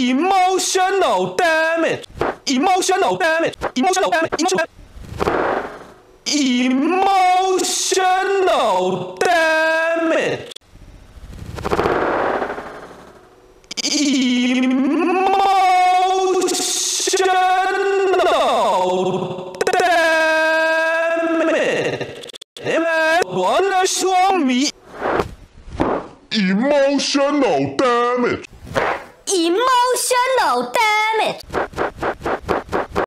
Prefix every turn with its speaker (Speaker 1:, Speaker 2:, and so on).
Speaker 1: Emotional damage. Emotional damage. Emotional damage. Emotional damage. Emotional damage. 我来说明
Speaker 2: Emotional damage.
Speaker 3: Emotional damage.